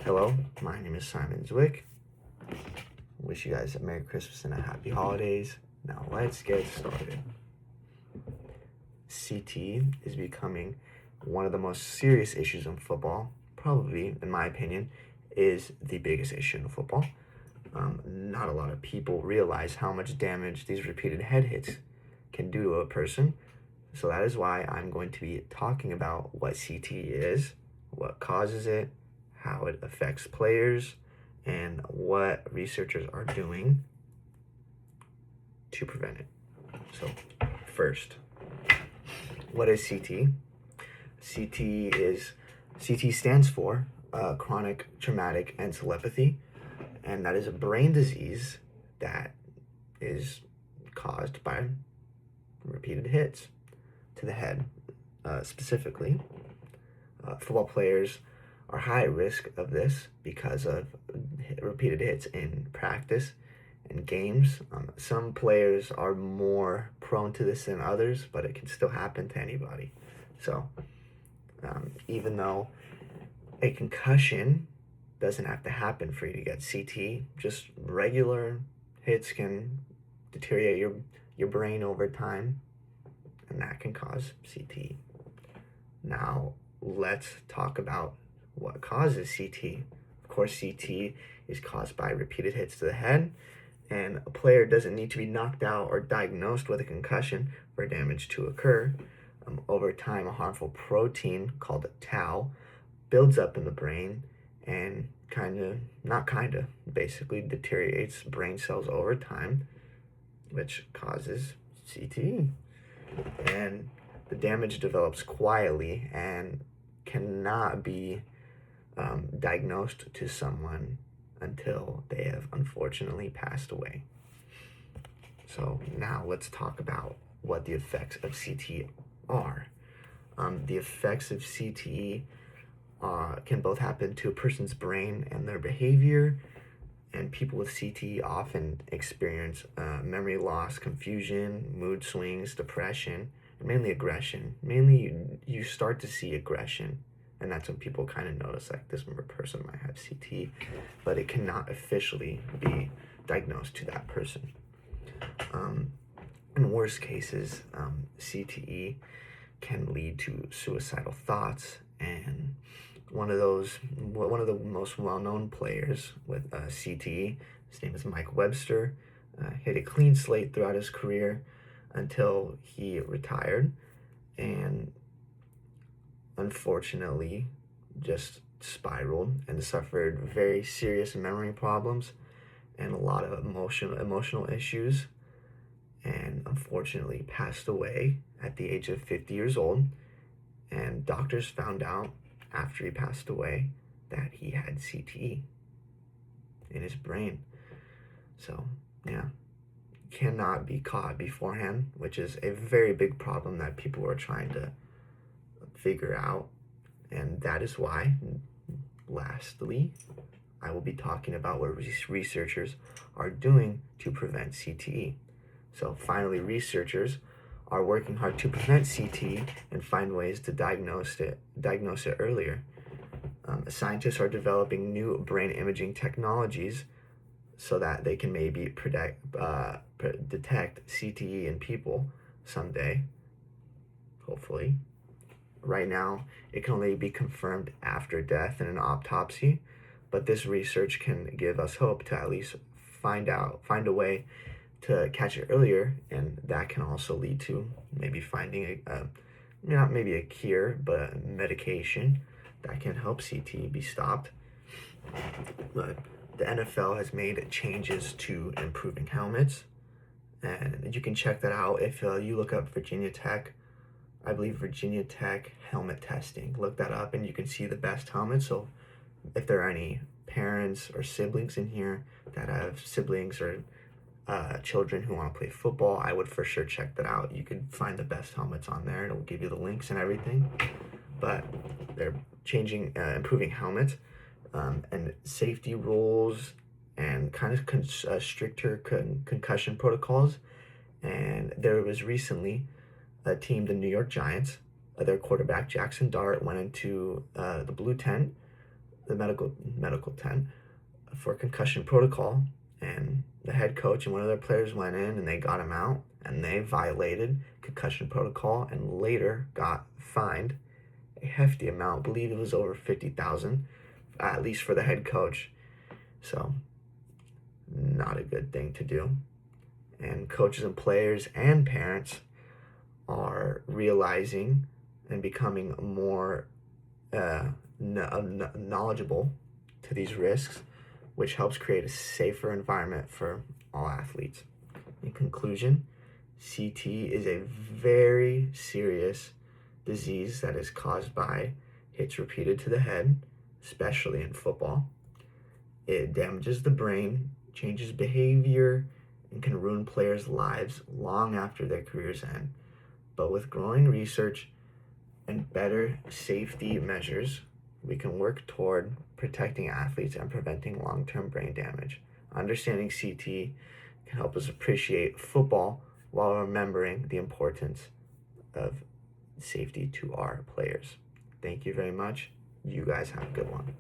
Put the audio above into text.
Hello, my name is Simon Zwick. Wish you guys a Merry Christmas and a Happy Holidays. Now let's get started. CT is becoming one of the most serious issues in football. Probably, in my opinion, is the biggest issue in football. Not a lot of people realize how much damage these repeated head hits can do to a person. So that is why I'm going to be talking about what CT is, what causes it, how it affects players, and what researchers are doing to prevent it. So first, what is CT? CT stands for chronic traumatic encephalopathy, and that is a brain disease that is caused by repeated hits to the head. Specifically, football players are high risk of this because of repeated hits in practice and games. Some players are more prone to this than others, but it can still happen to anybody. So even though a concussion doesn't have to happen for you to get CT, just regular hits can deteriorate your brain over time, and that can cause CT. Now let's talk about what causes CT. Of course, CT is caused by repeated hits to the head, and a player doesn't need to be knocked out or diagnosed with a concussion for damage to occur. Over time, a harmful protein called tau builds up in the brain and basically deteriorates brain cells over time, which causes CT. And the damage develops quietly and cannot be diagnosed to someone until they have unfortunately passed away. So now let's talk about what the effects of CTE are. The effects of CTE can both happen to a person's brain and their behavior, and people with CTE often experience memory loss, confusion, mood swings, depression, and mainly aggression. Mainly you start to see aggression, and that's when people kind of notice, like, this person might have CTE, but it cannot officially be diagnosed to that person. In worst cases, CTE can lead to suicidal thoughts, and one of the most well-known players with CTE, his name is Mike Webster, hit a clean slate throughout his career until he retired, and unfortunately just spiraled and suffered very serious memory problems and a lot of emotional issues, and unfortunately passed away at the age of 50 years old. And doctors found out after he passed away that he had CTE in his brain. So yeah, cannot be caught beforehand, which is a very big problem that people are trying to figure out. And that is why, lastly, I will be talking about what researchers are doing to prevent CTE. So finally, researchers are working hard to prevent CTE and find ways to diagnose it earlier. Scientists are developing new brain imaging technologies so that they can maybe detect CTE in people someday, hopefully. Right now, it can only be confirmed after death in an autopsy, but this research can give us hope to at least find a way to catch it earlier, and that can also lead to maybe finding not maybe a cure, but a medication that can help CTE be stopped. But the NFL has made changes to improving helmets, and you can check that out if you look up Virginia Tech. I believe Virginia Tech helmet testing. Look that up and you can see the best helmets. So if there are any parents or siblings in here that have siblings or children who want to play football, I would for sure check that out. You could find the best helmets on there. It'll give you the links and everything. But they're improving helmets and safety rules and kind of stricter concussion protocols. And there was recently a team, the New York Giants, their quarterback Jackson Dart went into the blue tent the medical tent for concussion protocol, and the head coach and one of their players went in and they got him out, and they violated concussion protocol and later got fined a hefty amount. I believe it was over 50,000, at least for the head coach. So not a good thing to do. And coaches and players and parents are realizing and becoming more knowledgeable to these risks, which helps create a safer environment for all athletes. In conclusion, CT is a very serious disease that is caused by hits repeated to the head, especially in football. It damages the brain, changes behavior, and can ruin players' lives long after their careers end. But with growing research and better safety measures, we can work toward protecting athletes and preventing long-term brain damage. Understanding CT can help us appreciate football while remembering the importance of safety to our players. Thank you very much. You guys have a good one.